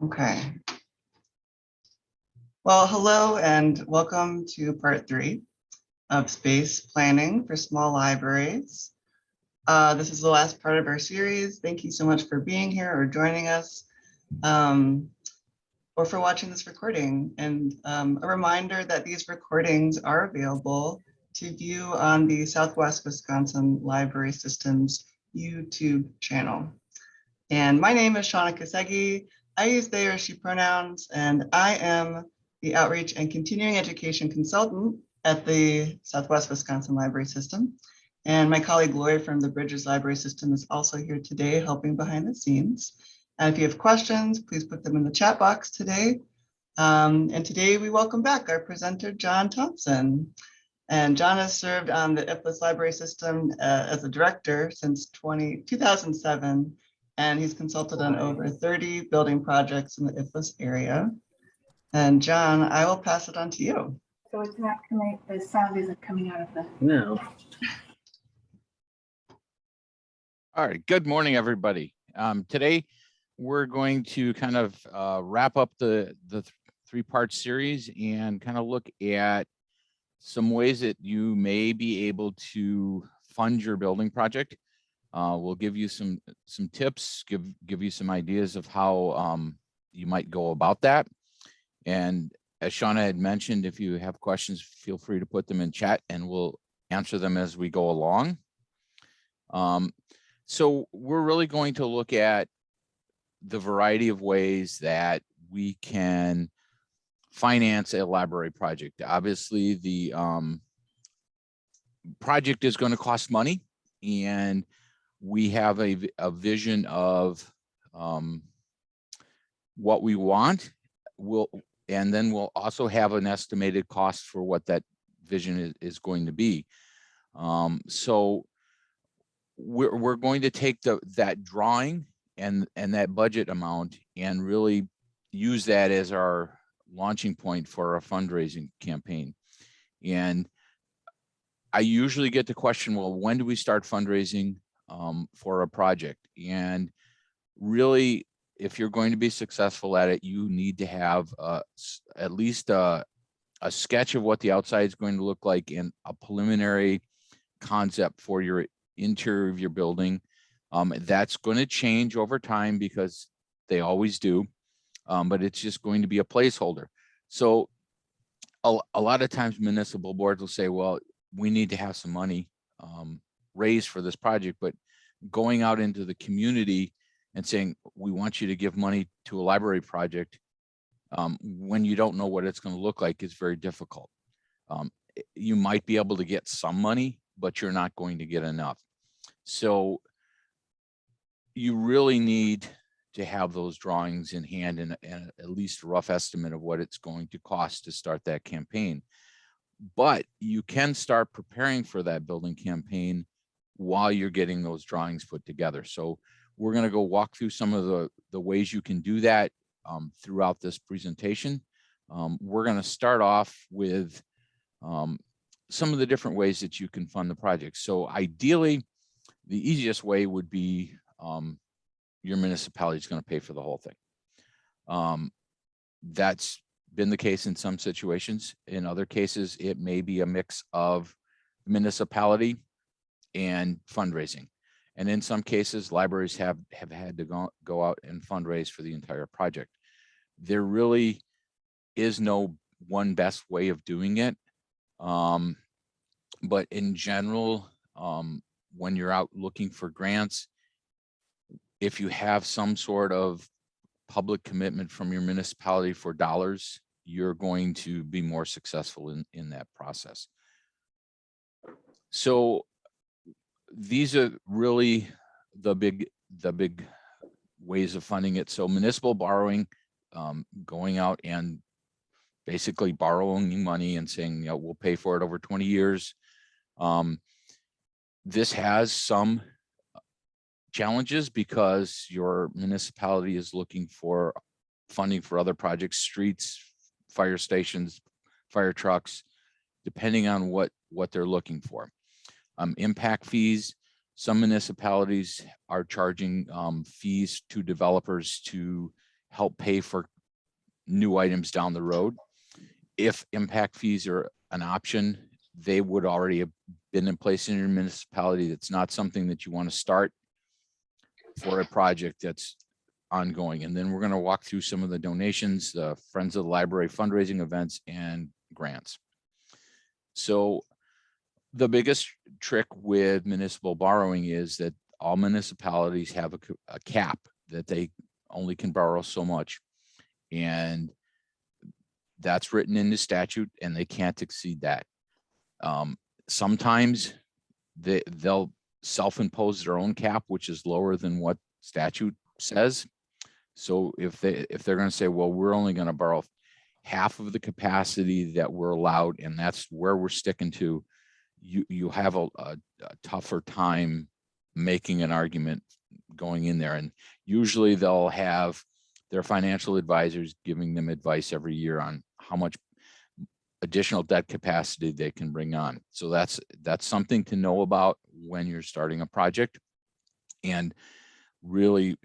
Okay. Well, hello and welcome to part 3 of space planning for small libraries. This is the last part of our series. Thank you so much for being here or joining us or for watching this recording. And a reminder that these recordings are available to view on the Southwest Wisconsin Library System's YouTube channel. And my name is Shauna Kasegi. I use they or she pronouns, and I am the Outreach and Continuing Education Consultant at the Southwest Wisconsin Library System. And my colleague Lori from the Bridges Library System is also here today helping behind the scenes. And if you have questions, please put them in the chat box today. And today we welcome back our presenter, John Thompson. And John has served on the IFLS Library System as a director since 2007. And he's consulted on over 30 building projects in the IFLS area. And John, I will pass it on to you. So it's not coming, the sound isn't coming out of the... No. All right, good morning, everybody. Today, we're going to kind of wrap up the three-part series and kind of look at some ways that you may be able to fund your building project. We'll give you some tips, give you some ideas of how you might go about that. And as Shauna had mentioned, if you have questions, feel free to put them in chat and we'll answer them as we go along. So we're really going to look at the variety of ways that we can finance a library project. Obviously, the project is going to cost money, and we have a vision of what we want. And then we'll also have an estimated cost for what that vision is going to be. So we're going to take that drawing and that budget amount and really use that as our launching point for a fundraising campaign. And I usually get the question, well, when do we start fundraising for a project? And really, if you're going to be successful at it, you need to have at least a sketch of what the outside is going to look like and a preliminary concept for your interior of your building. That's going to change over time because they always do, but it's just going to be a placeholder. So a lot of times municipal boards will say, well, we need to have some money raised for this project, but going out into the community and saying, we want you to give money to a library project when you don't know what it's going to look like is very difficult. You might be able to get some money, but you're not going to get enough. So you really need to have those drawings in hand and at least a rough estimate of what it's going to cost to start that campaign. But you can start preparing for that building campaign while you're getting those drawings put together. So we're going to go walk through some of the ways you can do that throughout this presentation. We're going to start off with some of the different ways that you can fund the project. So ideally, the easiest way would be your municipality is going to pay for the whole thing. That's been the case in some situations. In other cases, it may be a mix of municipality and fundraising. And in some cases, libraries have had to go out and fundraise for the entire project. There really is no one best way of doing it. But in general, when you're out looking for grants, if you have some sort of public commitment from your municipality for dollars, you're going to be more successful in that process. So these are really the big ways of funding it. So municipal borrowing, going out and basically borrowing money and saying, you know, we'll pay for it over 20 years. This has some challenges because your municipality is looking for funding for other projects, streets, fire stations, fire trucks, depending on what they're looking for. Impact fees, Some municipalities are charging fees to developers to help pay for new items down the road. If impact fees are an option, they would already have been in place in your municipality. That's not something that you want to start for a project that's ongoing. And then we're going to walk through some of the donations, the Friends of the Library fundraising events, and grants. So the biggest trick with municipal borrowing is that all municipalities have a cap that they only can borrow so much. And that's written in the statute, and they can't exceed that. Sometimes they'll self-impose their own cap, which is lower than what statute says. So if they're going to say, well, we're only going to borrow half of the capacity that we're allowed, and that's where we're sticking to, you have a tougher time making an argument going in there. And usually they'll have their financial advisors giving them advice every year on how much additional debt capacity they can bring on. So that's something to know about when you're starting a project, and really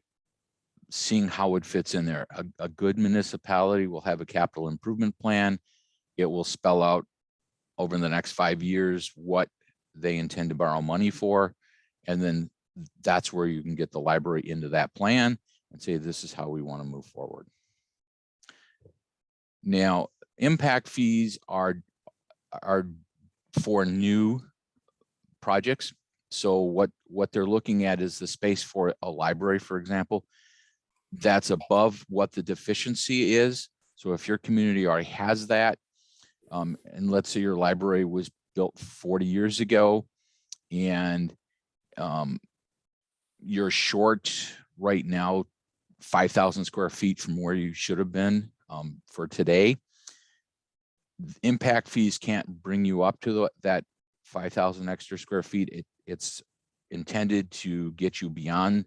seeing how it fits in there. A good municipality will have a capital improvement plan. It will spell out over the next 5 years what they intend to borrow money for. And then that's where you can get the library into that plan and say, this is how we want to move forward. Now, impact fees are for new projects. So what they're looking at is the space for a library, for example, that's above what the deficiency is. So if your community already has that, and let's say your library was built 40 years ago, and you're short right now 5,000 square feet from where you should have been for today, impact fees can't bring you up to that 5,000 extra square feet. It's intended to get you beyond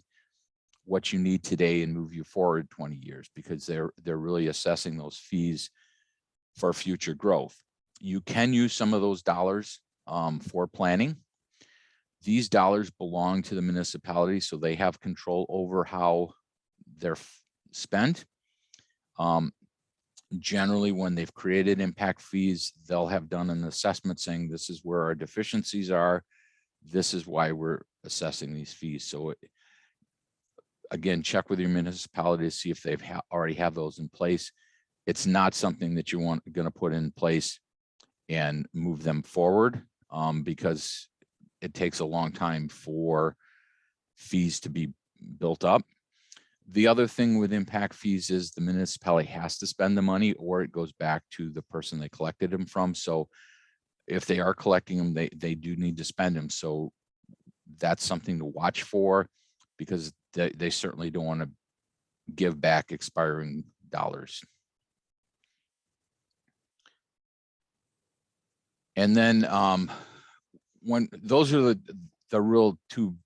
what you need today and move you forward 20 years, because they're really assessing those fees for future growth. You can use some of those dollars for planning. These dollars belong to the municipality, so they have control over how they're spent. Generally, when they've created impact fees, they'll have done an assessment saying this is where our deficiencies are. This is why we're assessing these fees. So again, check with your municipality to see if they've already have those in place. It's not something that you going to put in place and move them forward, because it takes a long time for fees to be built up. The other thing with impact fees is the municipality has to spend the money, or it goes back to the person they collected them from. So if they are collecting them, they do need to spend them. So that's something to watch for, because they certainly don't want to give back expiring dollars. And then when those are the real two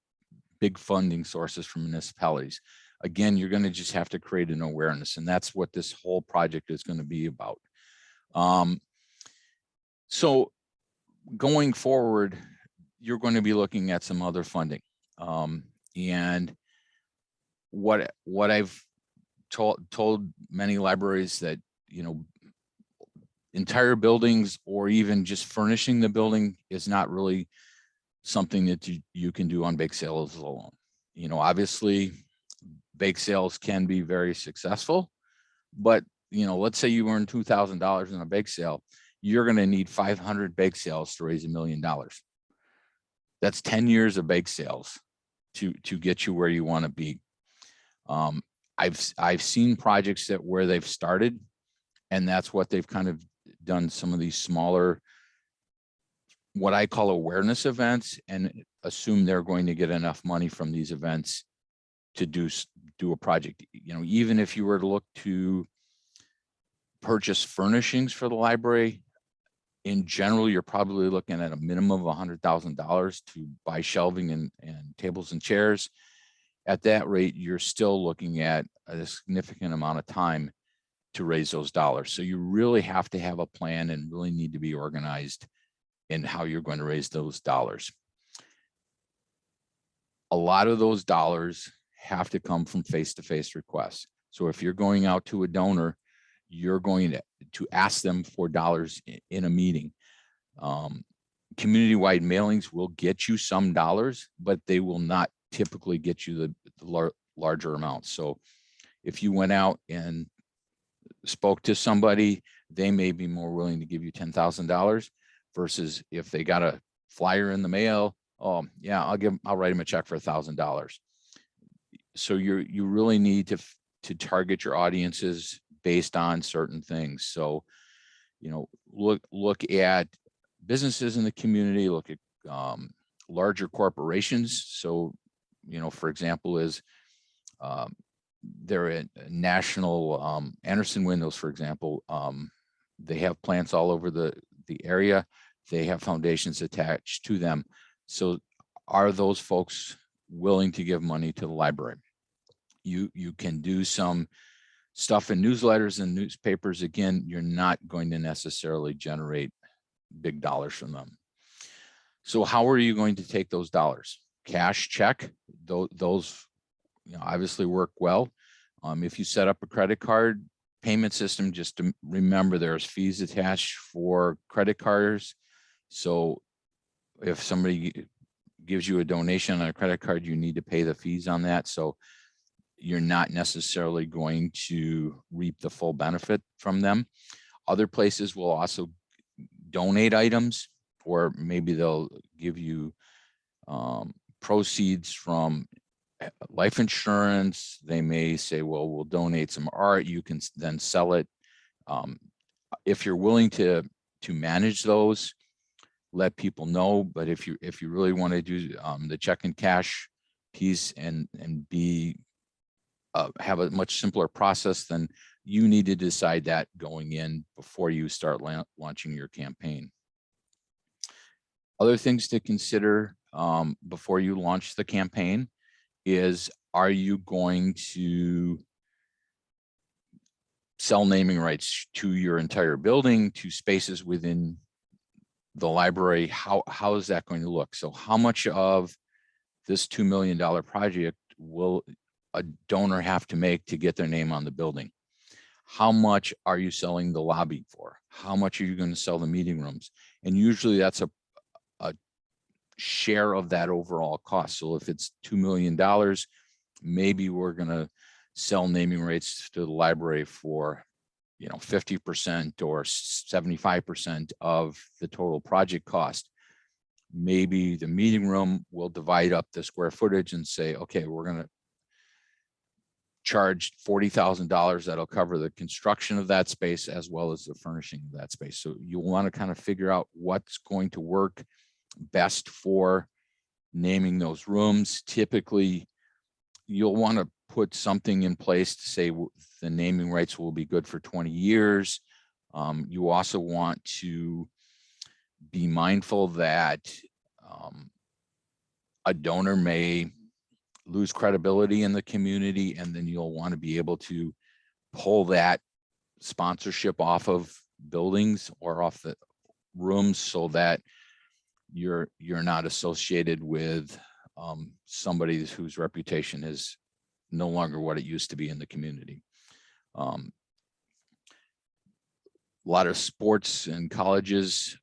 big funding sources for municipalities. Again, you're going to just have to create an awareness, and that's what this whole project is going to be about. So going forward, you're going to be looking at some other funding. And what I've told many libraries that, you know, entire buildings or even just furnishing the building is not really something that you can do on bake sales alone. You know, obviously bake sales can be very successful, but you know, let's say you earn $2,000 in a bake sale, you're going to need 500 bake sales to raise $1 million. That's 10 years of bake sales to get you where you want to be. I've seen projects where they've started, and that's what they've kind of done, some of these smaller, what I call awareness events, and assume they're going to get enough money from these events to do a project. You know, even if you were to look to purchase furnishings for the library, in general, you're probably looking at a minimum of $100,000 to buy shelving and tables and chairs. At that rate, you're still looking at a significant amount of time to raise those dollars. So you really have to have a plan and really need to be organized in how you're going to raise those dollars. a lot of those dollars have to come from face-to-face requests. So if you're going out to a donor, you're going to ask them for dollars in a meeting. Community-wide mailings will get you some dollars, but they will not typically get you the larger amounts. So if you went out and spoke to somebody, they may be more willing to give you $10,000 versus if they got a flyer in the mail, oh yeah, I'll write them a check for $1,000. So you really need to target your audiences based on certain things. So, you know, look at businesses in the community, look at larger corporations. So, you know, for example, is they're a national Anderson Windows, for example. They have plants all over the area. They have foundations attached to them. So are those folks willing to give money to the library? You can do some stuff in newsletters and newspapers. Again, you're not going to necessarily generate big dollars from them. So how are you going to take those dollars? Cash, check, those, you know, obviously work well. If you set up a credit card payment system, just to remember there's fees attached for credit cards. So if somebody gives you a donation on a credit card, you need to pay the fees on that. So you're not necessarily going to reap the full benefit from them. Other places will also donate items, or maybe they'll give you proceeds from life insurance. They may say, well, we'll donate some art. You can then sell it. If you're willing to manage those, let people know. But if you really want to do the check and cash piece and be have a much simpler process, then you need to decide that going in before you start launching your campaign. Other things to consider before you launch the campaign is, are you going to sell naming rights to your entire building, to spaces within the library? How is that going to look? So how much of this $2 million project will a donor have to make to get their name on the building? How much are you selling the lobby for? How much are you going to sell the meeting rooms? And usually that's a share of that overall cost. So if it's $2 million, maybe we're going to sell naming rights to the library for, you know, 50% or 75% of the total project cost. Maybe the meeting room will divide up the square footage and say, okay, we're going to charge $40,000. That'll cover the construction of that space as well as the furnishing of that space. So you want to kind of figure out what's going to work best for naming those rooms. Typically, you'll want to put something in place to say the naming rights will be good for 20 years. You also want to be mindful that a donor may lose credibility in the community, and then you'll want to be able to pull that sponsorship off of buildings or off the rooms so that you're not associated with somebody whose reputation is no longer what it used to be in the community. A lot of sports and colleges,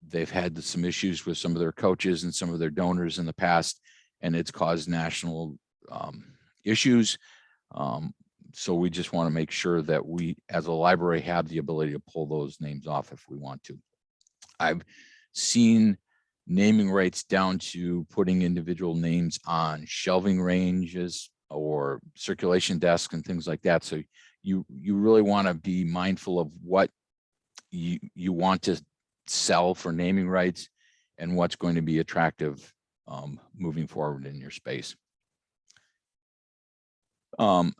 they've had some issues with some of their coaches and some of their donors in the past, and it's caused national issues. So we just want to make sure that we, as a library, have the ability to pull those names off if we want to. I've seen naming rights down to putting individual names on shelving ranges or circulation desks and things like that. So you really want to be mindful of what you want to sell for naming rights and what's going to be attractive moving forward in your space. One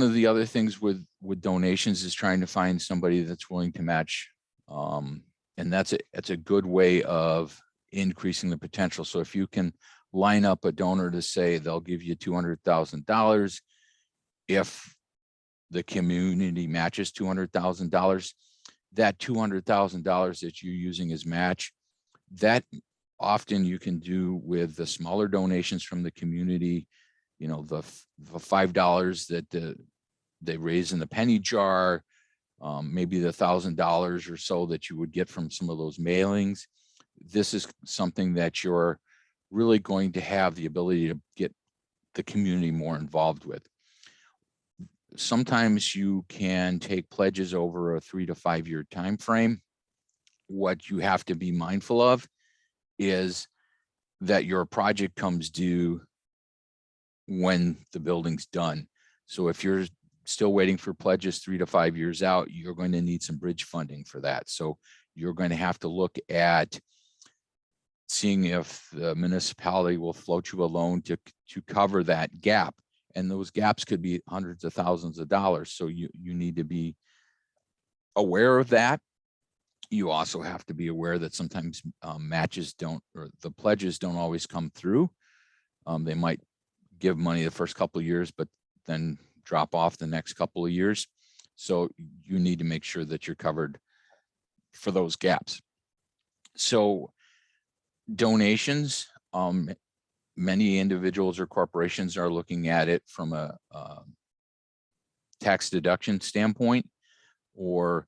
of the other things with donations is trying to find somebody that's willing to match. And that's a good way of increasing the potential. So if you can line up a donor to say they'll give you $200,000 if the community matches $200,000, that $200,000 that you're using as match, that often you can do with the smaller donations from the community, you know, the $5 that they raise in the penny jar, maybe the $1,000 or so that you would get from some of those mailings. This is something that you're really going to have the ability to get the community more involved with. Sometimes you can take pledges over a 3 to 5 year time frame. What you have to be mindful of is that your project comes due when the building's done. So if you're still waiting for pledges 3 to 5 years out, you're going to need some bridge funding for that. So you're going to have to look at seeing if the municipality will float you a loan to cover that gap. And those gaps could be hundreds of thousands of dollars. So you need to be aware of that. You also have to be aware that sometimes matches don't, or the pledges don't always come through. They might give money the first couple of years, but then drop off the next couple of years. So you need to make sure that you're covered for those gaps. So donations, many individuals or corporations are looking at it from a tax deduction standpoint, or,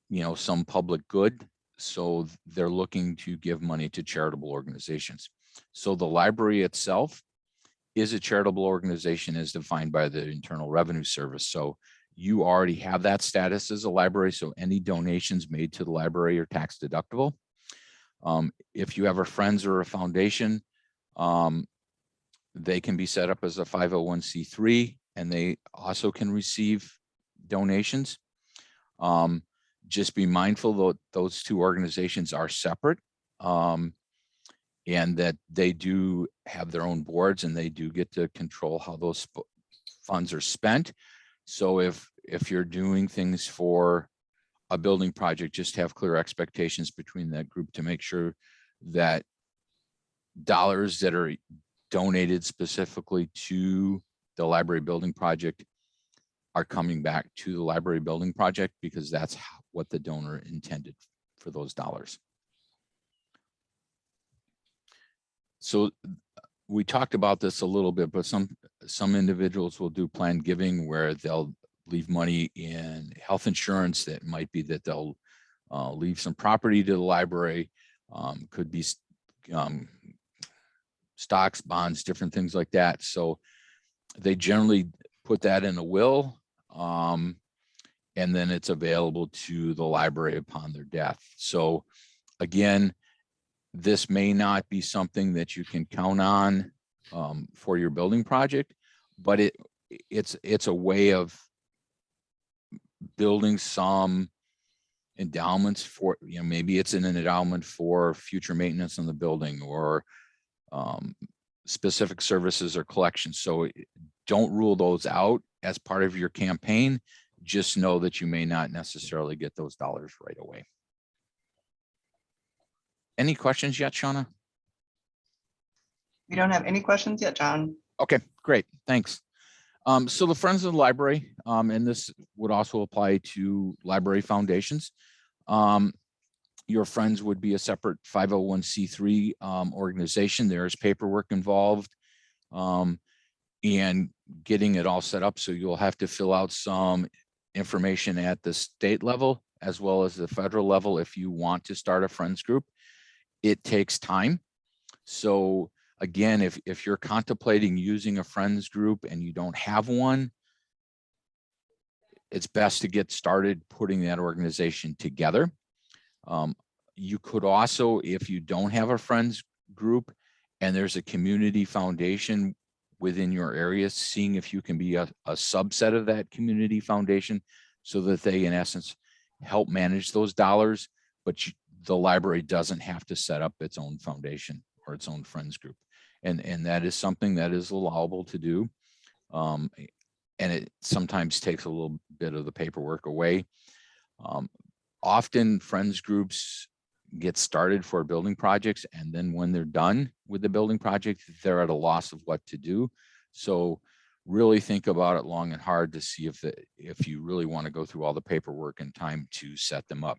you know, some public good. So they're looking to give money to charitable organizations. So the library itself is a charitable organization as defined by the Internal Revenue Service. So you already have that status as a library. So any donations made to the library are tax deductible. If you have a friends or a foundation, they can be set up as a 501c3, and they also can receive donations. Just be mindful that those two organizations are separate, and that they do have their own boards, and they do get to control how those funds are spent. So if you're doing things for a building project, just have clear expectations between that group to make sure that dollars that are donated specifically to the library building project are coming back to the library building project, because that's what the donor intended for those dollars. So we talked about this a little bit, but some individuals will do planned giving where they'll leave money in health insurance. That might be that they'll leave some property to the library, could be stocks, bonds, different things like that. So they generally put that in a will, and then it's available to the library upon their death. So again, this may not be something that you can count on for your building project, but it's a way of building some endowments for, you know, maybe it's an endowment for future maintenance on the building, or specific services or collections. So don't rule those out as part of your campaign. Just know that you may not necessarily get those dollars right away. Any questions yet, Shauna? We don't have any questions yet, John. Okay, great, thanks. So the Friends of the Library, and this would also apply to library foundations. Your friends would be a separate 501c3 organization. There is paperwork involved and getting it all set up. So you'll have to fill out some information at the state level as well as the federal level if you want to start a friends group. It takes time. So again, if you're contemplating using a friends group and you don't have one, it's best to get started putting that organization together. You could also, if you don't have a friends group and there's a community foundation within your area, seeing if you can be a subset of that community foundation so that they, in essence, help manage those dollars, but the library doesn't have to set up its own foundation or its own friends group. And that is something that is allowable to do. And it sometimes takes a little bit of the paperwork away. Often friends groups get started for building projects, and then when they're done with the building project, they're at a loss of what to do. So really think about it long and hard to see if you really want to go through all the paperwork and time to set them up.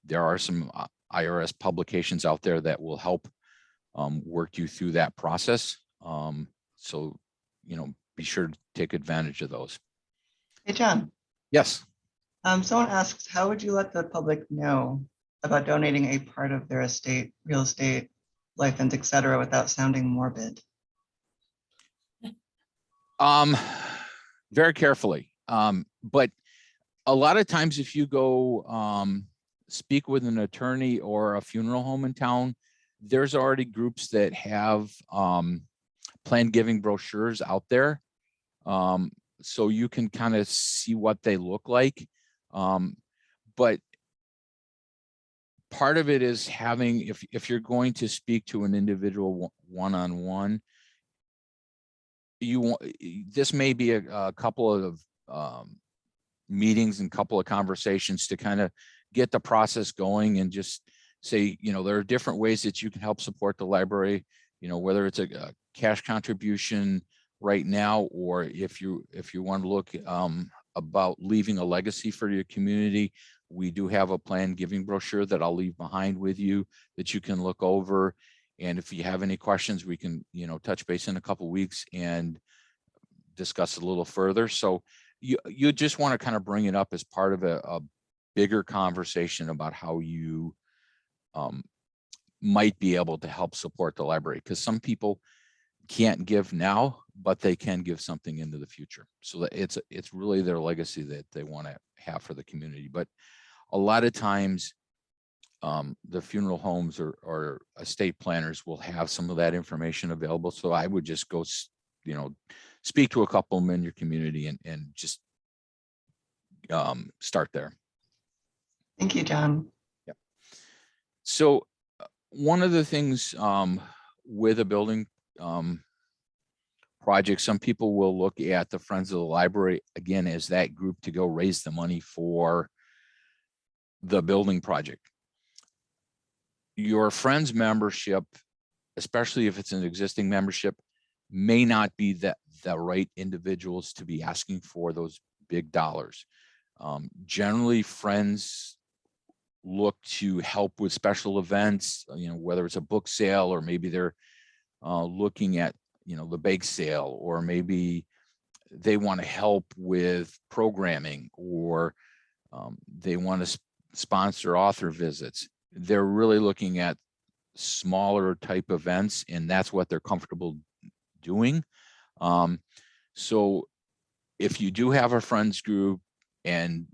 There are some IRS publications out there that will help worked you through that process. So, be sure to take advantage of those. Hey, John, Yes. someone asks, how would you let the public know about donating a part of their estate, real estate, life funds, et cetera, without sounding morbid? Very carefully. But a lot of times if you go speak with an attorney or a funeral home in town, there's already groups that have planned giving brochures out there. So you can kind of see what they look like. But part of it is having, if you're going to speak to an individual one-on-one, this may be a couple of meetings and couple of conversations to kind of get the process going and just say, there are different ways that you can help support the library, whether it's a cash contribution right now, or if you want to look about leaving a legacy for your community, we do have a planned giving brochure that I'll leave behind with you that you can look over. And if you have any questions, we can, touch base in a couple of weeks and discuss a little further. So you just want to kind of bring it up as part of a bigger conversation about how you might be able to help support the library, because some people can't give now, but they can give something into the future. So that it's really their legacy that they want to have for the community. But a lot of times the funeral homes or estate planners will have some of that information available. So I would just go, speak to a couple of them in your community and just start there. Thank you, John. Yeah. So one of the things with a building project, some people will look at the Friends of the Library again as that group to go raise the money for the building project. Your Friends membership, especially if it's an existing membership, may not be the right individuals to be asking for those big dollars. Generally, Friends look to help with special events, whether it's a book sale, or maybe they're looking at, the bake sale, or maybe they want to help with programming, or they want to sponsor author visits. They're really looking at smaller type events, and that's what they're comfortable doing. So if you do have a Friends group and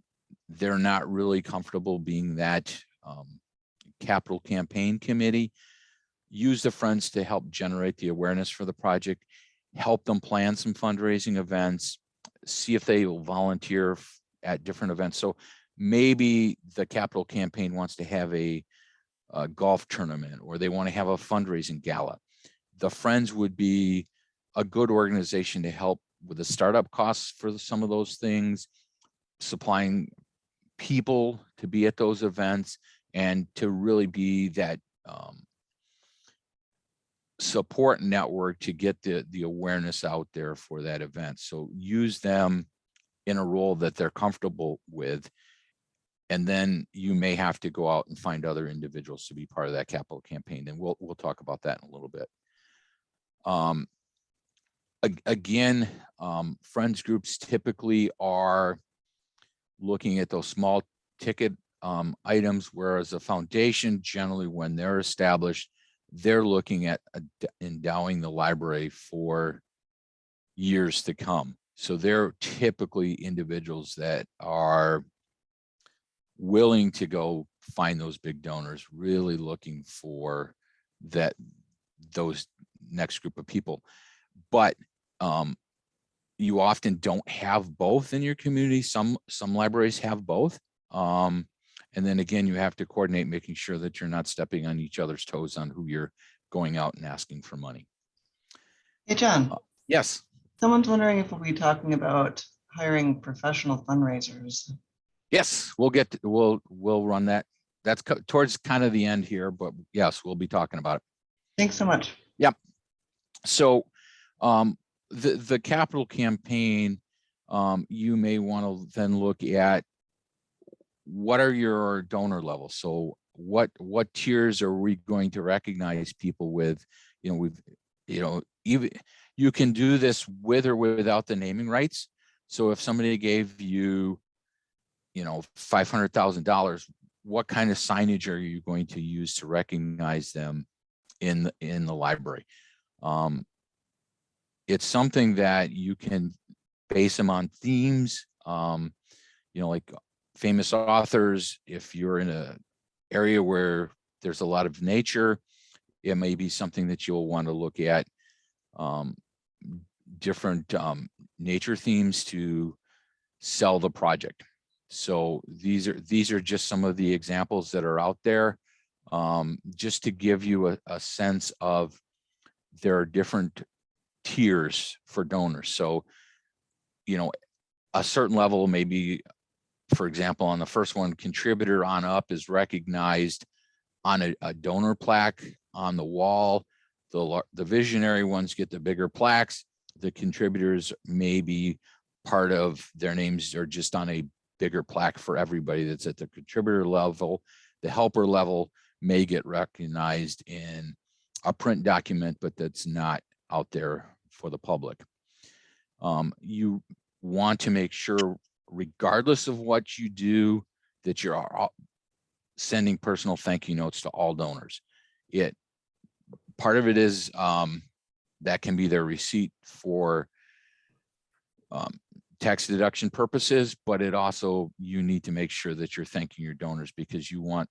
they're not really comfortable being that capital campaign committee, use the Friends to help generate the awareness for the project, help them plan some fundraising events, see if they will volunteer at different events. So maybe the capital campaign wants to have a golf tournament, or they want to have a fundraising gala. The Friends would be a good organization to help with the startup costs for some of those things, supplying people to be at those events, and to really be that support network to get the awareness out there for that event. So use them in a role that they're comfortable with. And then you may have to go out and find other individuals to be part of that capital campaign. And we'll talk about that in a little bit. Again, Friends groups typically are looking at those small ticket items, whereas a foundation, generally when they're established, they're looking at endowing the library for years to come. So they're typically individuals that are willing to go find those big donors, really looking for those next group of people. But you often don't have both in your community. Some libraries have both. And then again, you have to coordinate, making sure that you're not stepping on each other's toes on who you're going out and asking for money. Hey, John. Yes. Someone's wondering if we'll be talking about hiring professional fundraisers. Yes, we'll run that. That's towards kind of the end here, but yes, we'll be talking about it. Thanks so much. Yep. So the capital campaign, you may want to then look at what are your donor levels. So what tiers are we going to recognize people with? Even you can do this with or without the naming rights. So if somebody gave you, $500,000, what kind of signage are you going to use to recognize them in the library? It's something that you can base them on themes, like famous authors. If you're in a area where there's a lot of nature, it may be something that you'll want to look at, different nature themes to sell the project. So these are just some of the examples that are out there, just to give you a sense of there are different tiers for donors. So, a certain level, maybe, for example, on the first one, contributor on up is recognized on a donor plaque on the wall. The visionary ones get the bigger plaques. The contributors may be part of their names are just on a bigger plaque for everybody that's at the contributor level. The helper level may get recognized in a print document, but that's not out there for the public. You want to make sure, regardless of what you do, that you're sending personal thank you notes to all donors. Part of it is that can be their receipt for tax deduction purposes, but it also, you need to make sure that you're thanking your donors because you want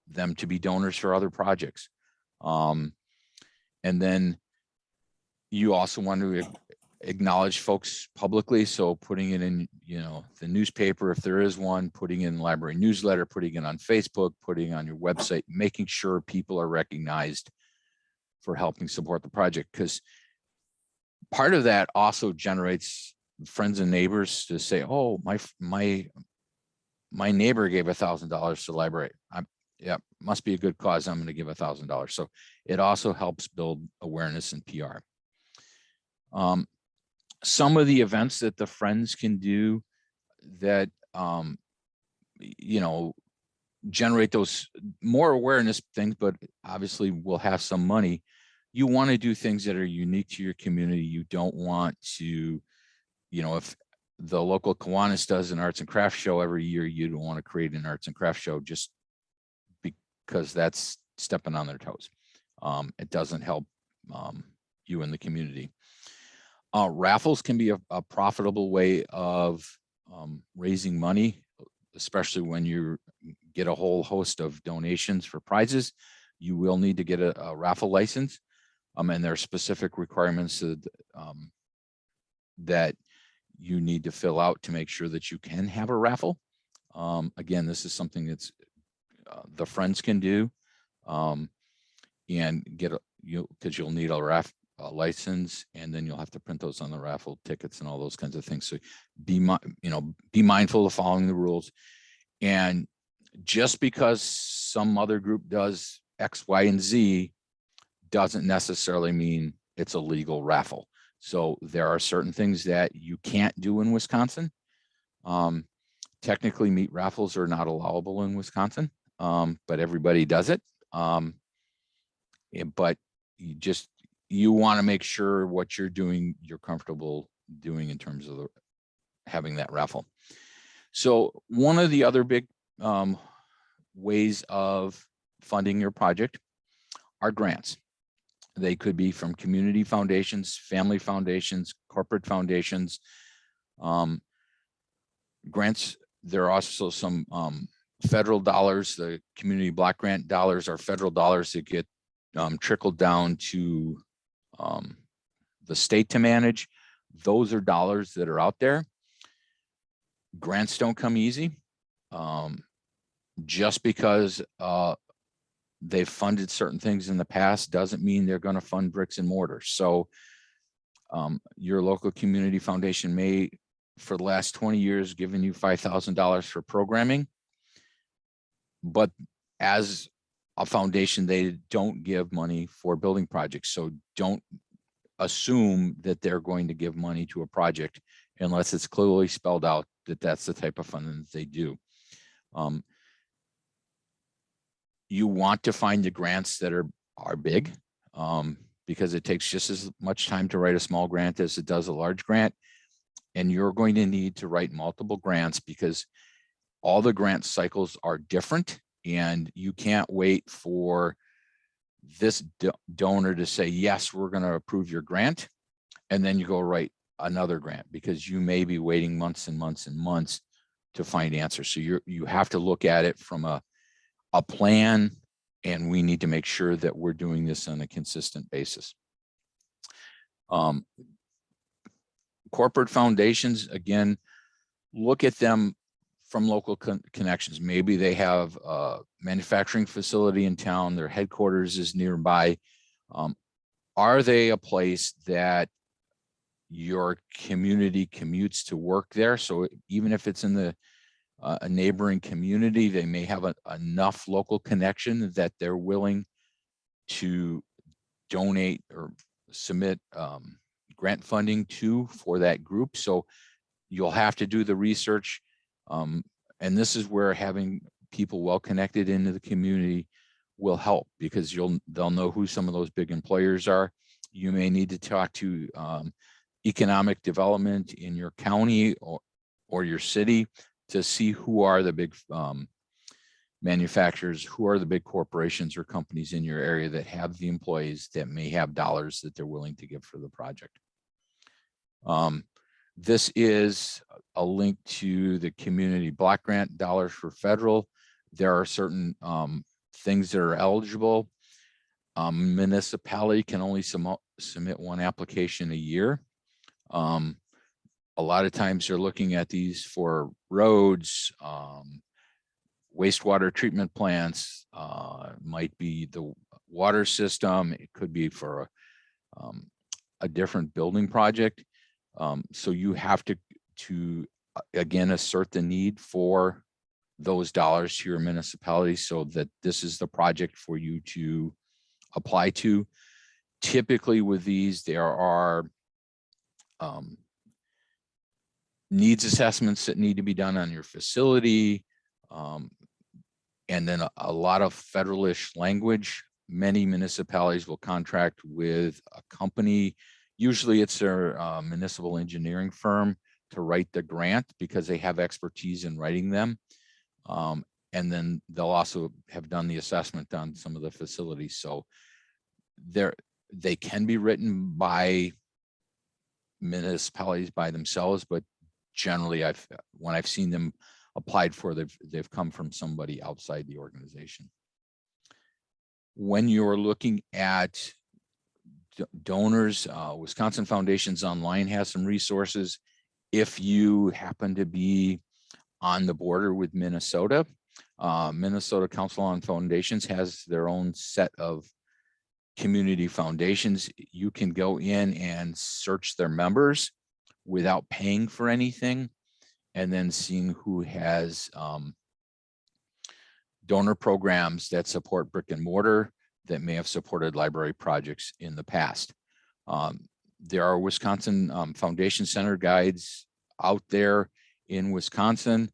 them to be donors for other projects. And then you also want to acknowledge folks publicly. So putting it in, the newspaper, if there is one, putting in library newsletter, putting it on Facebook, putting it on your website, making sure people are recognized for helping support the project. Because part of that also generates friends and neighbors to say, oh, my neighbor gave $1,000 to the library. Yeah, must be a good cause. I'm going to give $1,000. So it also helps build awareness and PR. Some of the events that the friends can do that, generate those more awareness things, but obviously will have some money. You want to do things that are unique to your community. You don't want to, if the local Kiwanis does an arts and crafts show every year, you don't want to create an arts and crafts show just because that's stepping on their toes. It doesn't help you in the community. Raffles can be a profitable way of raising money, especially when you get a whole host of donations for prizes. You will need to get a raffle license, and there are specific requirements that you need to fill out to make sure that you can have a raffle. Again, this is something that's the friends can do, and get because you'll need a license, and then you'll have to print those on the raffle tickets and all those kinds of things. So be mindful of following the rules. And just because some other group does X, Y, and Z doesn't necessarily mean it's a legal raffle. So there are certain things that you can't do in Wisconsin. Technically, meat raffles are not allowable in Wisconsin, but everybody does it. But you want to make sure what you're doing, you're comfortable doing in terms of having that raffle. So one of the other big ways of funding your project are grants. They could be from community foundations, family foundations, corporate foundations. Grants, there are also some federal dollars. The community block grant dollars are federal dollars that get trickled down to the state to manage. Those are dollars that are out there. Grants don't come easy. Just because they've funded certain things in the past doesn't mean they're going to fund bricks and mortar. So your local community foundation may, for the last 20 years, given you $5,000 for programming, but as a foundation, they don't give money for building projects. So don't assume that they're going to give money to a project unless it's clearly spelled out that that's the type of funding that they do. You want to find the grants that are big, because it takes just as much time to write a small grant as it does a large grant. And you're going to need to write multiple grants because all the grant cycles are different, and you can't wait for this donor to say, yes, we're going to approve your grant. And then you go write another grant, because you may be waiting months and months and months to find answers. So you have to look at it from a plan, and we need to make sure that we're doing this on a consistent basis. Corporate foundations, again, look at them from local connections. Maybe they have a manufacturing facility in town, their headquarters is nearby. Are they a place that your community commutes to work there? So even if it's in the a neighboring community, they may have enough local connection that they're willing to donate or submit grant funding for that group. So you'll have to do the research. And this is where having people well connected into the community will help, because they'll know who some of those big employers are. You may need to talk to economic development in your county or your city to see who are the big manufacturers, who are the big corporations or companies in your area that have the employees that may have dollars that they're willing to give for the project. This is a link to the community block grant dollars for federal. There are certain things that are eligible. Municipality can only submit one application a year. A lot of times you're looking at these for roads, wastewater treatment plants, might be the water system. It could be for a different building project. So you have to again assert the need for those dollars to your municipality, so that this is the project for you to apply to. Typically with these, there are needs assessments that need to be done on your facility, and then a lot of federalish language. Many municipalities will contract with a company. Usually it's their municipal engineering firm to write the grant, because they have expertise in writing them. And then they'll also have done the assessment on some of the facilities. So they can be written by municipalities by themselves, but generally when I've seen them applied for, they've come from somebody outside the organization. When you're looking at donors, Wisconsin Foundations Online has some resources. If you happen to be on the border with Minnesota, Minnesota Council on Foundations has their own set of community foundations. You can go in and search their members without paying for anything, and then seeing who has donor programs that support brick and mortar, that may have supported library projects in the past. There are Wisconsin Foundation Center guides out there in Wisconsin.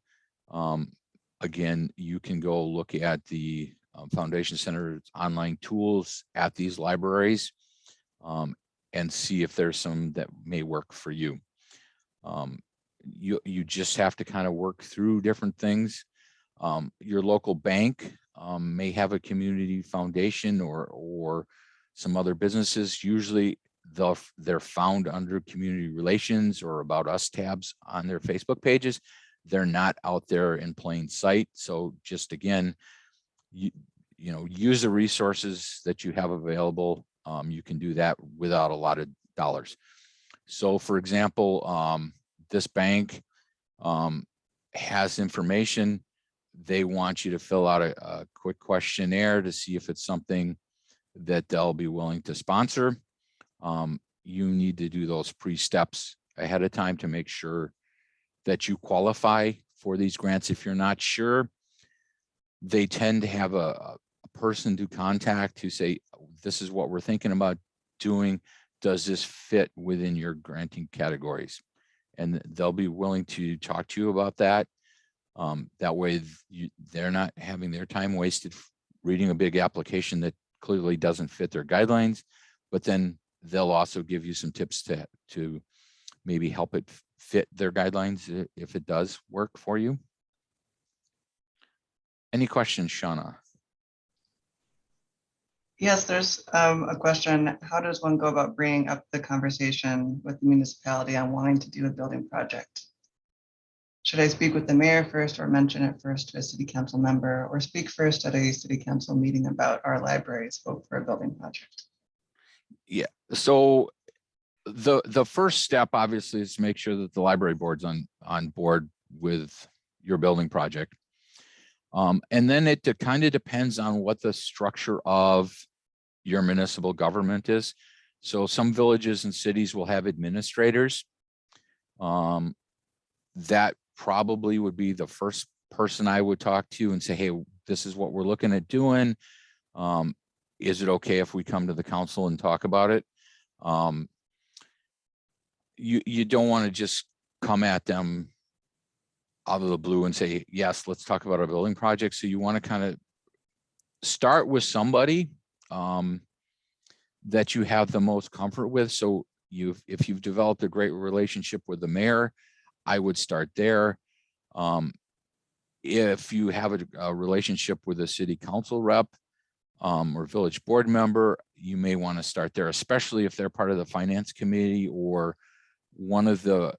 Again, you can go look at the Foundation Center's online tools at these libraries and see if there's some that may work for you. You just have to kind of work through different things. Your local bank may have a community foundation or some other businesses. Usually they're found under community relations or about us tabs on their Facebook pages. They're not out there in plain sight. So just again, you know, use the resources that you have available. You can do that without a lot of dollars. So for example, this bank has information. They want you to fill out a quick questionnaire to see if it's something that they'll be willing to sponsor. You need to do those pre-steps ahead of time to make sure that you qualify for these grants. If you're not sure, they tend to have a person to contact who say, this is what we're thinking about doing. Does this fit within your granting categories? And they'll be willing to talk to you about that. That way they're not having their time wasted reading a big application that clearly doesn't fit their guidelines, but then they'll also give you some tips to maybe help it fit their guidelines if it does work for you. Any questions, Shauna? Yes, there's a question. How does one go about bringing up the conversation with the municipality on wanting to do a building project? Should I speak with the mayor first or mention it first to a city council member, or speak first at a city council meeting about our library's vote for a building project? Yeah, so the first step obviously is to make sure that the library board's on board with your building project. And then it kind of depends on what the structure of your municipal government is. So some villages and cities will have administrators. That probably would be the first person I would talk to and say, hey, this is what we're looking at doing. Is it okay if we come to the council and talk about it? You don't want to just come at them out of the blue and say, yes, let's talk about our building project. So you want to kind of start with somebody that you have the most comfort with. So if you've developed a great relationship with the mayor, I would start there. If you have a relationship with a city council rep or village board member, you may want to start there, especially if they're part of the finance committee or one of the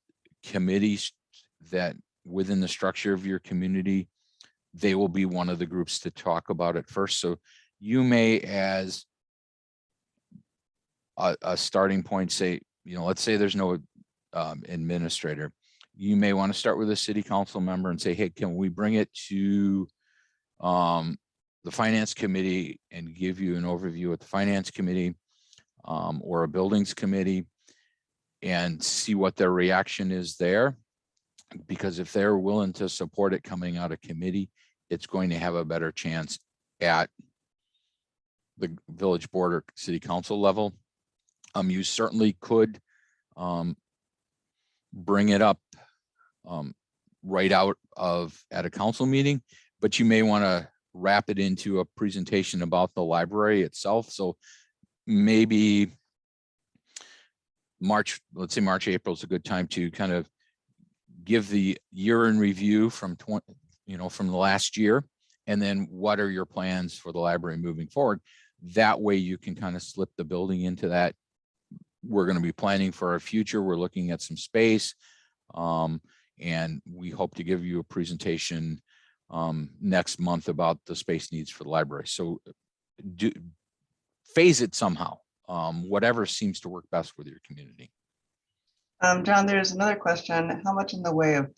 committees that within the structure of your community, they will be one of the groups to talk about it first. So you may, as a starting point, say, let's say there's no administrator. You may want to start with a city council member and say, hey, can we bring it to the finance committee and give you an overview at the finance committee or a buildings committee and see what their reaction is there. Because if they're willing to support it coming out of committee, it's going to have a better chance at the village board or city council level. You certainly could bring it up right out at a council meeting, but you may want to wrap it into a presentation about the library itself. So maybe March, let's say March, April is a good time to kind of give the year in review from from the last year, and then what are your plans for the library moving forward. That way you can kind of slip the building into that. We're going to be planning for our future. We're looking at some space, and we hope to give you a presentation next month about the space needs for the library. So phase it somehow, whatever seems to work best with your community. John, there's another question. How much in the way of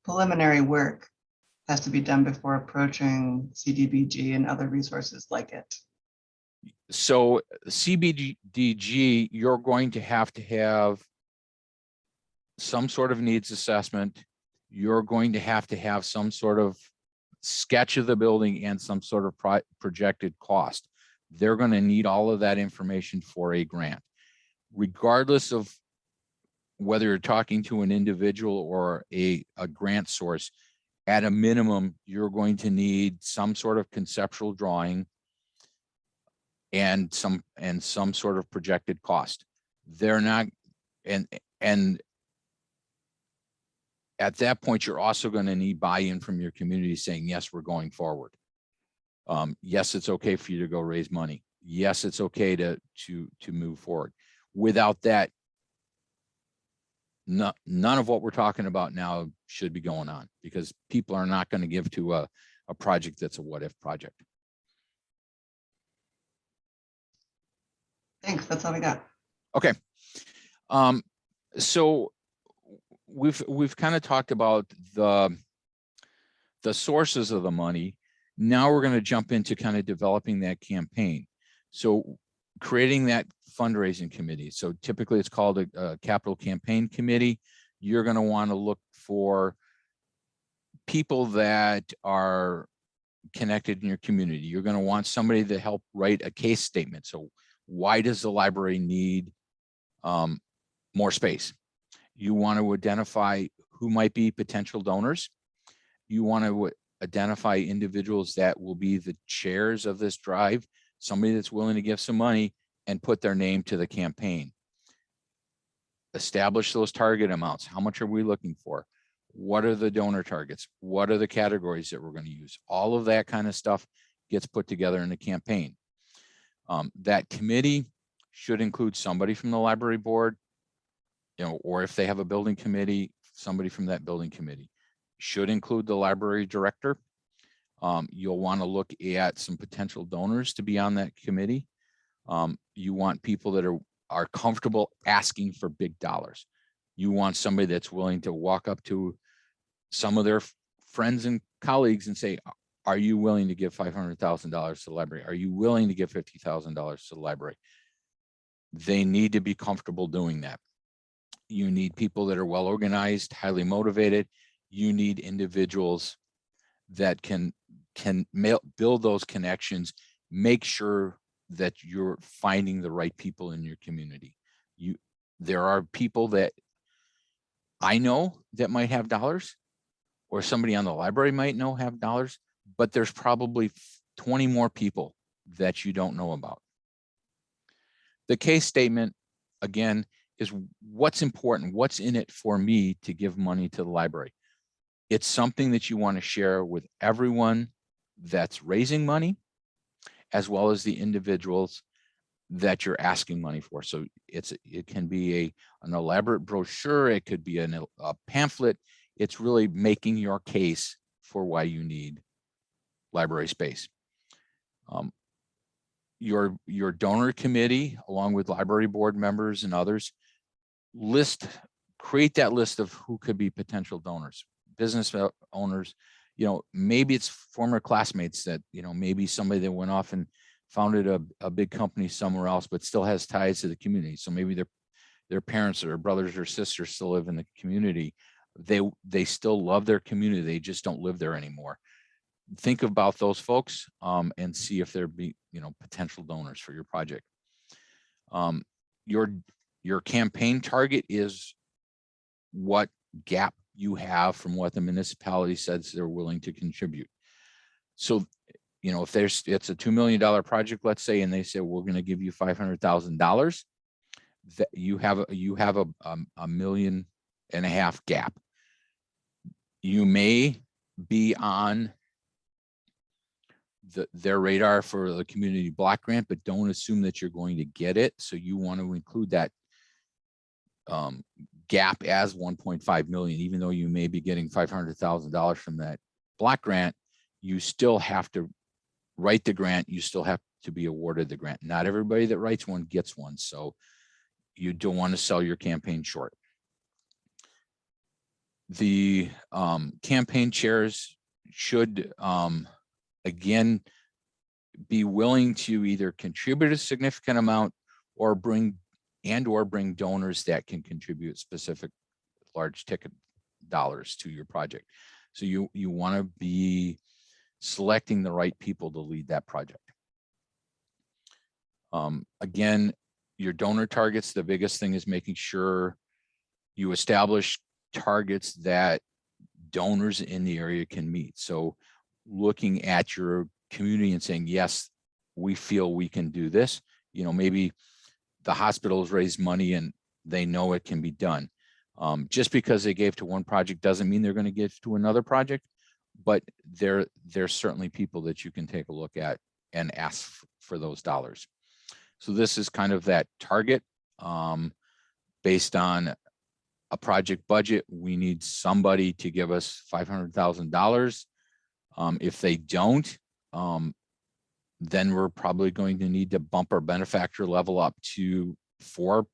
preliminary work has to be done before approaching CDBG and other resources like it? So CBDG, you're going to have some sort of needs assessment. You're going to have some sort of sketch of the building and some sort of projected cost. They're going to need all of that information for a grant. Regardless of whether you're talking to an individual or a grant source, at a minimum, you're going to need some sort of conceptual drawing and some sort of projected cost. They're not, and at that point, you're also going to need buy-in from your community saying, yes, we're going forward. Yes, it's okay for you to go raise money. Yes, it's okay to move forward. Without that, none of what we're talking about now should be going on, because people are not going to give to a project that's a what-if project. Thanks, that's all we got. Okay. So we've kind of talked about the sources of the money. Now we're going to jump into kind of developing that campaign. So creating that fundraising committee. So typically it's called a capital campaign committee. You're going to want to look for people that are connected in your community. You're going to want somebody to help write a case statement. So why does the library need more space? You want to identify who might be potential donors. You want to identify individuals that will be the chairs of this drive, somebody that's willing to give some money and put their name to the campaign. Establish those target amounts. How much are we looking for? What are the donor targets? What are the categories that we're going to use? All of that kind of stuff gets put together in the campaign. That committee should include somebody from the library board, or if they have a building committee, somebody from that building committee. Should include the library director. You'll want to look at some potential donors to be on that committee. You want people that are comfortable asking for big dollars. You want somebody that's willing to walk up to some of their friends and colleagues and say, are you willing to give $500,000 to the library? Are you willing to give $50,000 to the library? They need to be comfortable doing that. You need people that are well organized, highly motivated. You need individuals that can build those connections, make sure that you're finding the right people in your community. There are people that I know that might have dollars, or somebody on the library might know have dollars, but there's probably 20 more people that you don't know about. The case statement, again, is what's important, what's in it for me to give money to the library. It's something that you want to share with everyone that's raising money, as well as the individuals that you're asking money for. So it can be an elaborate brochure, it could be a pamphlet. It's really making your case for why you need library space. Your donor committee, along with library board members and others, create that list of who could be potential donors, business owners. Maybe it's former classmates that, maybe somebody that went off and founded a big company somewhere else, but still has ties to the community. So maybe their parents or brothers or sisters still live in the community. They still love their community. They just don't live there anymore. Think about those folks and see if there be, potential donors for your project. Your campaign target is what gap you have from what the municipality says they're willing to contribute. So, if it's a $2 million project, let's say, and they say, we're going to give you $500,000, that you have a $1.5 million gap. You may be on their radar for the community block grant, but don't assume that you're going to get it. So you want to include that gap as 1.5 million, even though you may be getting $500,000 from that block grant. You still have to write the grant. You still have to be awarded the grant. Not everybody that writes one gets one. So you don't want to sell your campaign short. The campaign chairs should, again, be willing to either contribute a significant amount or bring donors that can contribute specific large ticket dollars to your project. So you want to be selecting the right people to lead that project. Again, your donor targets, the biggest thing is making sure you establish targets that donors in the area can meet. So looking at your community and saying, yes, we feel we can do this. Maybe the hospitals raise money and they know it can be done. Just because they gave to one project doesn't mean they're going to give to another project, but there's certainly people that you can take a look at and ask for those dollars. So this is kind of that target based on a project budget. We need somebody to give us $500,000. If they don't, then we're probably going to need to bump our benefactor level up to 4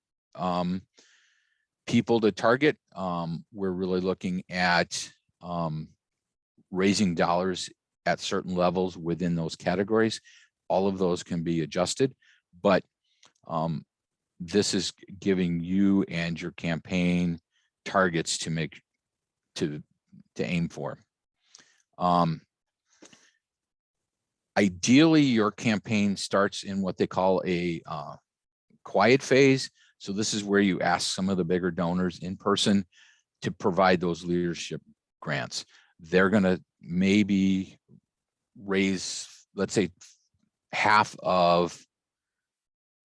people to target. We're really looking at raising dollars at certain levels within those categories. All of those can be adjusted, but this is giving you and your campaign targets to aim for. Ideally, your campaign starts in what they call a quiet phase. So this is where you ask some of the bigger donors in person to provide those leadership grants. they're going to maybe raise, let's say, half of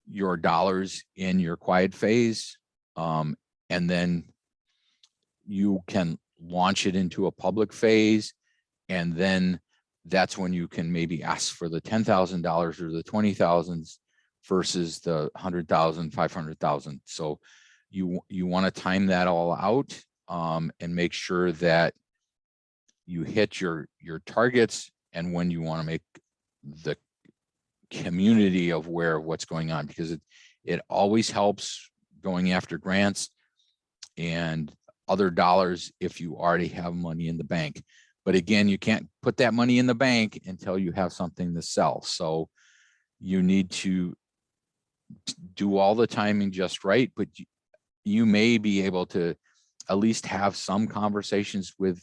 your dollars in your quiet phase, and then you can launch it into a public phase, and then that's when you can maybe ask for the $10,000 or the 20,000 versus the 100,000, 500,000. So you want to time that all out, and make sure that you hit your targets and when you want to make the community of aware of what's going on, because it always helps going after grants and other dollars if you already have money in the bank. But again, you can't put that money in the bank until you have something to sell. So you need to do all the timing just right, but you may be able to at least have some conversations with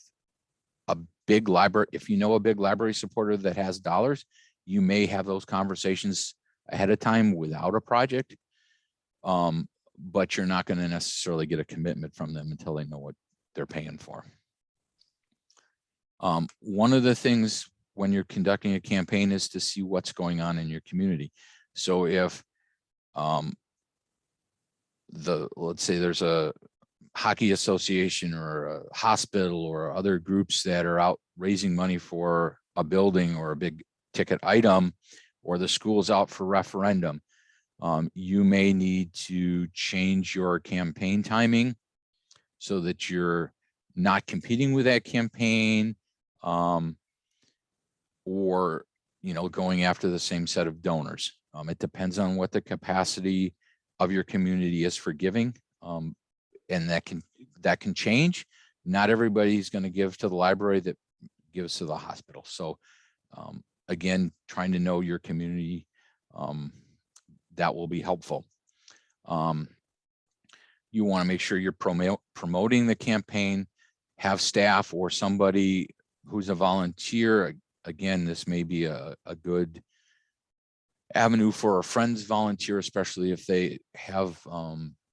a big library. If you know a big library supporter that has dollars, you may have those conversations ahead of time without a project, but you're not going to necessarily get a commitment from them until they know what they're paying for. One of the things when you're conducting a campaign is to see what's going on in your community. So if let's say there's a hockey association or a hospital or other groups that are out raising money for a building or a big ticket item, or the school's out for referendum, you may need to change your campaign timing so that you're not competing with that campaign, or going after the same set of donors. It depends on what the capacity of your community is for giving, and that can change. Not everybody's going to give to the library that gives to the hospital. So again, trying to know your community, that will be helpful. You want to make sure you're promoting the campaign, have staff or somebody who's a volunteer. Again, this may be a good avenue for a friends volunteer, especially if they have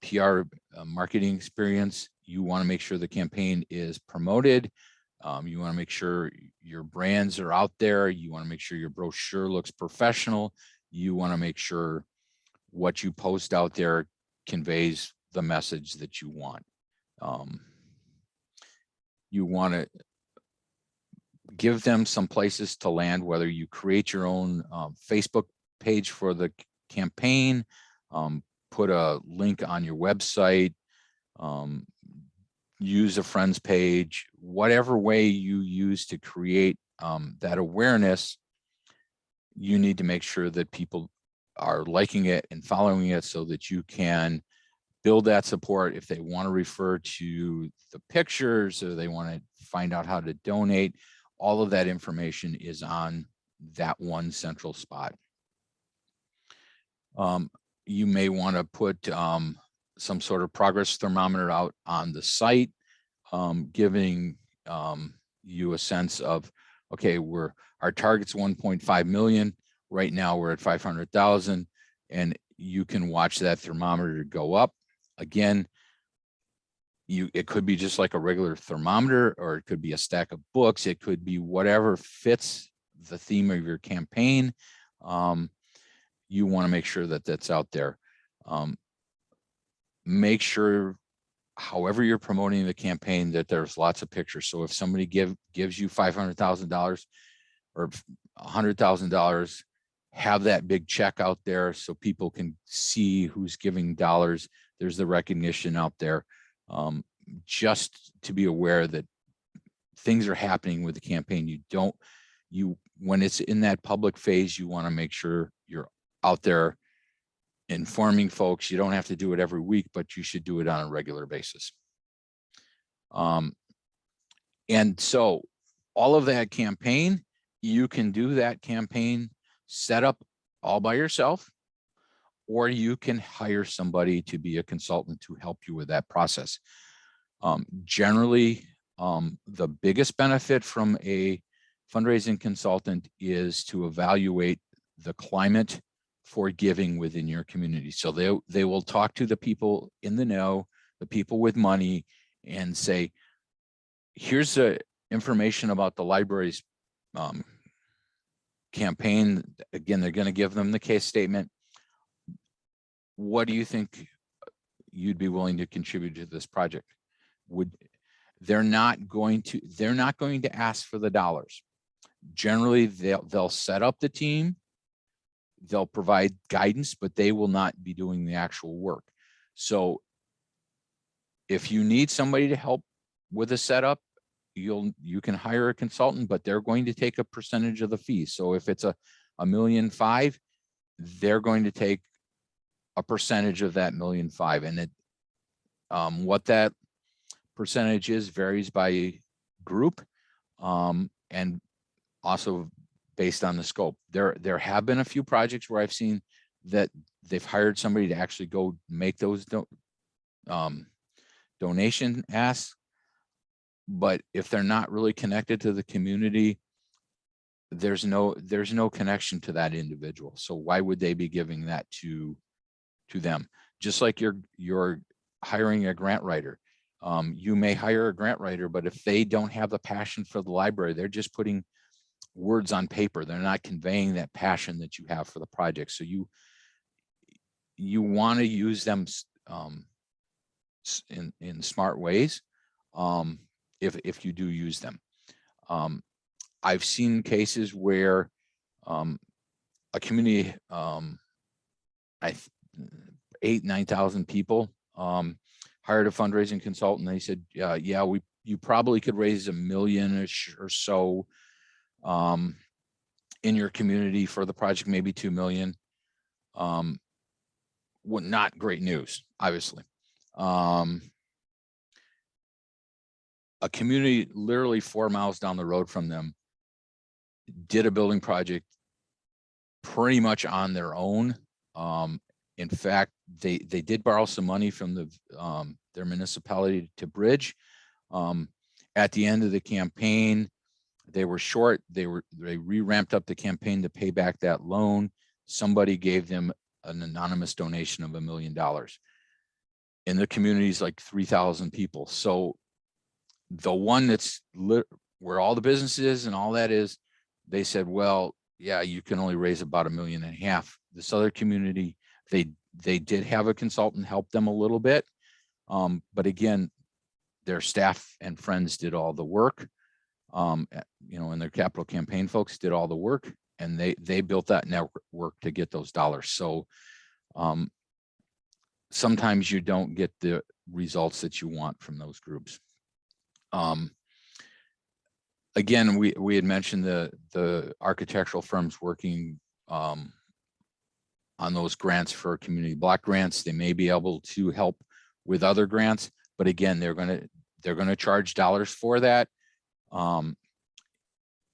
PR marketing experience. You want to make sure the campaign is promoted. You want to make sure your brands are out there. You want to make sure your brochure looks professional. You want to make sure what you post out there conveys the message that you want. You want to give them some places to land, whether you create your own Facebook page for the campaign, put a link on your website, use a friends page, whatever way you use to create that awareness. You need to make sure that people are liking it and following it so that you can build that support. If they want to refer to the pictures or they want to find out how to donate, all of that information is on that one central spot. You may want to put some sort of progress thermometer out on the site, giving you a sense of, okay, our target's 1.5 million. Right now we're at 500,000, and you can watch that thermometer go up. Again, it could be just like a regular thermometer, or it could be a stack of books. It could be whatever fits the theme of your campaign. You want to make sure that that's out there. Make sure, however you're promoting the campaign, that there's lots of pictures. So if somebody gives you $500,000 or $100,000, have that big check out there so people can see who's giving dollars. There's the recognition out there, just to be aware that things are happening with the campaign. When it's in that public phase, you want to make sure you're out there informing folks. You don't have to do it every week, but you should do it on a regular basis. And so all of that campaign, you can do that campaign set up all by yourself, or you can hire somebody to be a consultant to help you with that process. Generally, the biggest benefit from a fundraising consultant is to evaluate the climate for giving within your community. So they will talk to the people in the know, the people with money, and say, here's information about the library's campaign. Again, they're going to give them the case statement. What do you think you'd be willing to contribute to this project? They're not going to ask for the dollars. Generally, they'll set up the team, they'll provide guidance, but they will not be doing the actual work. So if you need somebody to help with a setup, you can hire a consultant, but they're going to take a percentage of the fee. So if it's $1.5 million, they're going to take a percentage of that $1.5 million. And what that percentage is varies by group, and also based on the scope. There have been a few projects where I've seen that they've hired somebody to actually go make those donation asks. But if they're not really connected to the community, there's no connection to that individual. So why would they be giving that to them? Just like you're hiring a grant writer. You may hire a grant writer, but if they don't have the passion for the library, they're just putting words on paper. They're not conveying that passion that you have for the project. So you want to use them in smart ways. If you do use them. I've seen cases where a community, 8,000-9,000 people, hired a fundraising consultant. They said, yeah, you probably could raise $1 million-ish or so in your community for the project, maybe 2 million. Well, not great news, obviously. A community literally 4 miles down the road from them did a building project pretty much on their own. In fact, they did borrow some money from their municipality to bridge. At the end of the campaign, they were short. They re-ramped up the campaign to pay back that loan. Somebody gave them an anonymous donation of $1 million. In the community is like 3,000 people. So the one that's where all the business is and all that is, they said, well, yeah, you can only raise about $1.5 million. This other community, they did have a consultant help them a little bit. But again, their staff and friends did all the work. And their capital campaign folks did all the work, and they built that network to get those dollars. So sometimes you don't get the results that you want from those groups. Again, we had mentioned the architectural firms working on those grants for community block grants. They may be able to help with other grants, but again, they're gonna charge dollars for that.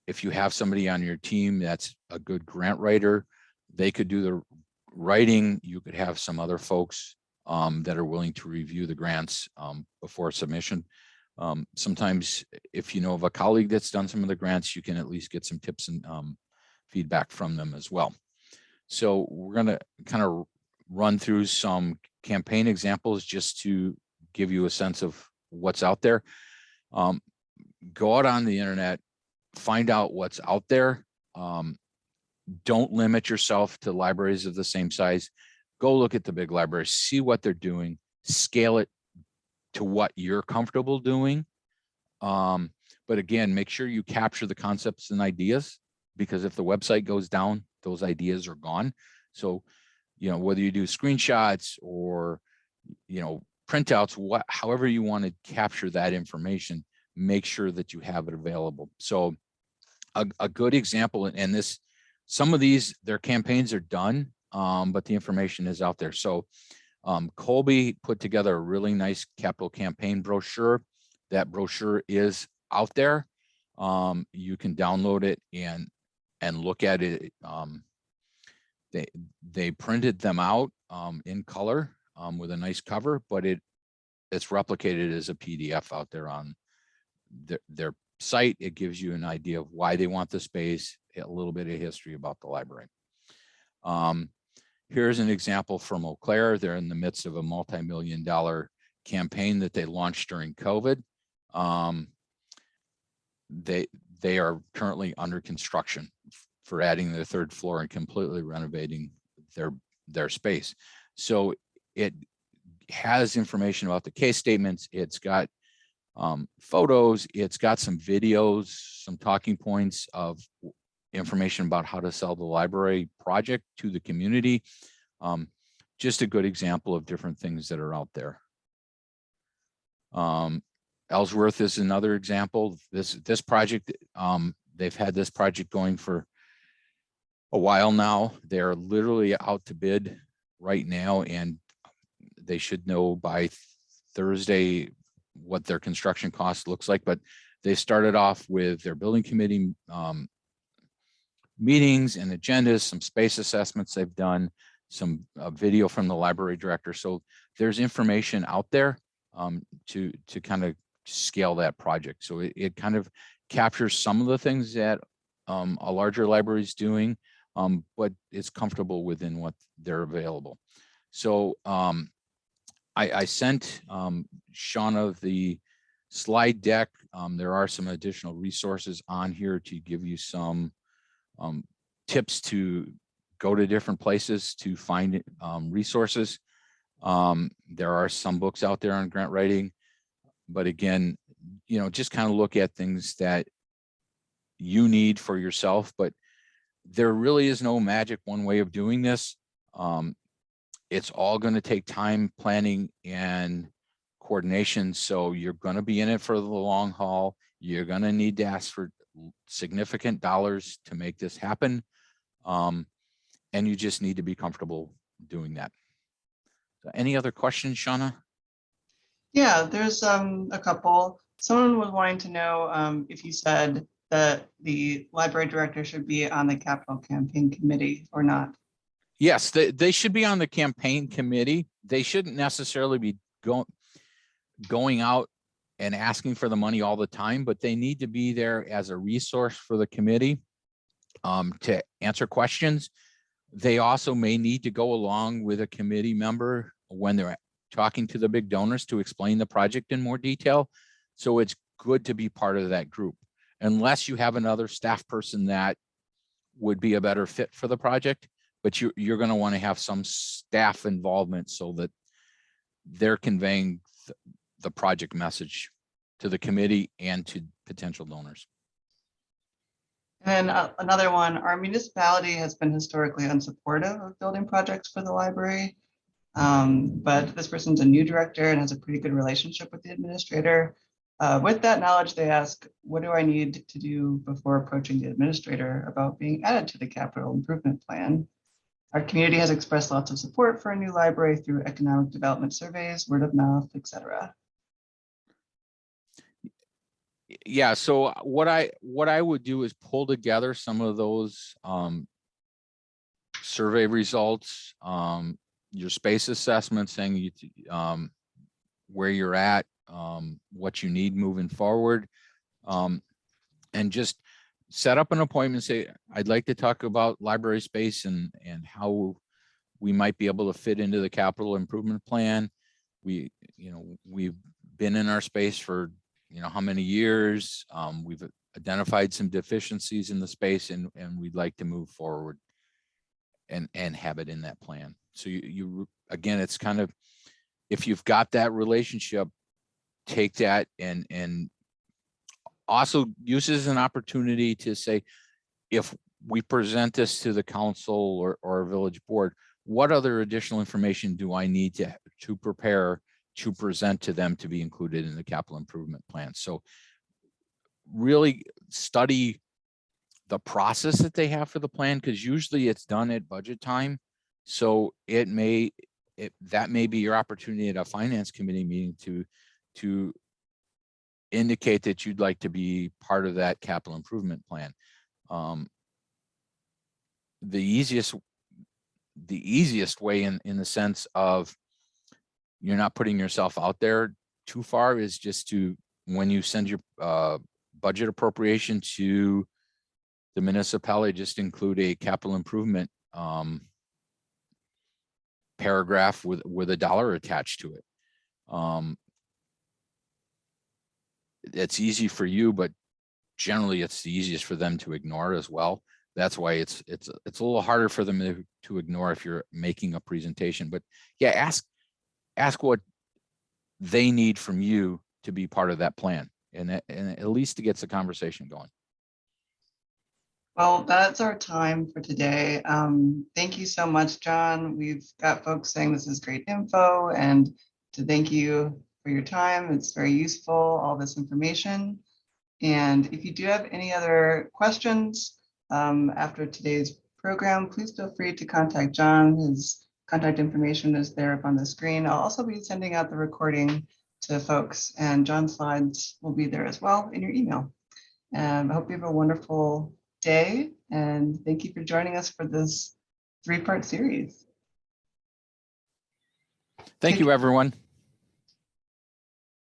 If you have somebody on your team that's a good grant writer, they could do the writing. You could have some other folks that are willing to review the grants before submission. Sometimes if you know of a colleague that's done some of the grants, you can at least get some tips and feedback from them as well. So we're going to kind of run through some campaign examples just to give you a sense of what's out there. Go out on the internet, find out what's out there. Don't limit yourself to libraries of the same size. Go look at the big libraries, see what they're doing, scale it to what you're comfortable doing. But again, make sure you capture the concepts and ideas, because if the website goes down, those ideas are gone. So, whether you do screenshots or, printouts, however you want to capture that information, make sure that you have it available. So a good example, and some of these, their campaigns are done, but the information is out there. So Colby put together a really nice capital campaign brochure. That brochure is out there. You can download it and look at it. They printed them out in color with a nice cover, but it's replicated as a PDF out there on their site. It gives you an idea of why they want the space, a little bit of history about the library. Here's an example from Eau Claire. They're in the midst of a multi-million-dollar campaign that they launched during COVID. they are currently under construction for adding their third floor and completely renovating their space. So it has information about the case statements. It's got photos, it's got some videos, some talking points of information about how to sell the library project to the community. Just a good example of different things that are out there. Ellsworth is another example. This project, they've had this project going for a while now. They're literally out to bid right now, and they should know by Thursday what their construction cost looks like. But they started off with their building committee meetings and agendas, some space assessments they've done, some video from the library director. So there's information out there to kind of scale that project. So it kind of captures some of the things that a larger library is doing, but it's comfortable within what they're available. So I sent Shauna the slide deck. There are some additional resources on here to give you some tips to go to different places to find resources. There are some books out there on grant writing, but again, you know, just kind of look at things that you need for yourself, but there really is no magic one way of doing this. It's all going to take time, planning, and coordination. So you're going to be in it for the long haul. You're going to need to ask for significant dollars to make this happen. And you just need to be comfortable doing that. So any other questions, Shauna? Yeah, there's a couple. Someone was wanting to know if you said that the library director should be on the capital campaign committee or not. Yes, they should be on the campaign committee. They shouldn't necessarily be going out and asking for the money all the time, but they need to be there as a resource for the committee to answer questions. They also may need to go along with a committee member when they're talking to the big donors to explain the project in more detail. So it's good to be part of that group, unless you have another staff person that would be a better fit for the project. But you're going to want to have some staff involvement so that they're conveying the project message to the committee and to potential donors. And then another one, our municipality has been historically unsupportive of building projects for the library. But this person's a new director and has a pretty good relationship with the administrator. With that knowledge, they ask, what do I need to do before approaching the administrator about being added to the capital improvement plan? Our community has expressed lots of support for a new library through economic development surveys, word of mouth, etc. Yeah, so what I would do is pull together some of those survey results, your space assessment, saying where you're at, what you need moving forward, and just set up an appointment. Say, I'd like to talk about library space and how we might be able to fit into the capital improvement plan. We've been in our space for how many years. We've identified some deficiencies in the space, and we'd like to move forward and have it in that plan. So you again, it's kind of, if you've got that relationship, take that and also use it as an opportunity to say, if we present this to the council or village board, what other additional information do I need to prepare to present to them to be included in the capital improvement plan? So really study the process that they have for the plan, because usually it's done at budget time. So that may be your opportunity at a finance committee meeting to indicate that you'd like to be part of that capital improvement plan. The easiest way in the sense of you're not putting yourself out there too far is just to, when you send your budget appropriation to the municipality, just include a capital improvement paragraph with $1 attached to it. It's easy for you, but generally it's the easiest for them to ignore as well. That's why it's a little harder for them to ignore if you're making a presentation. But yeah, ask what they need from you to be part of that plan, and at least it gets the conversation going. Well, that's our time for today. Thank you so much, John. We've got folks saying this is great info, and to thank you for your time. It's very useful, all this information. And if you do have any other questions after today's program, please feel free to contact John. His contact information is there up on the screen. I'll also be sending out the recording to folks, and John's slides will be there as well in your email. I hope you have a wonderful day, and thank you for joining us for this 3-part series. Thank you, everyone.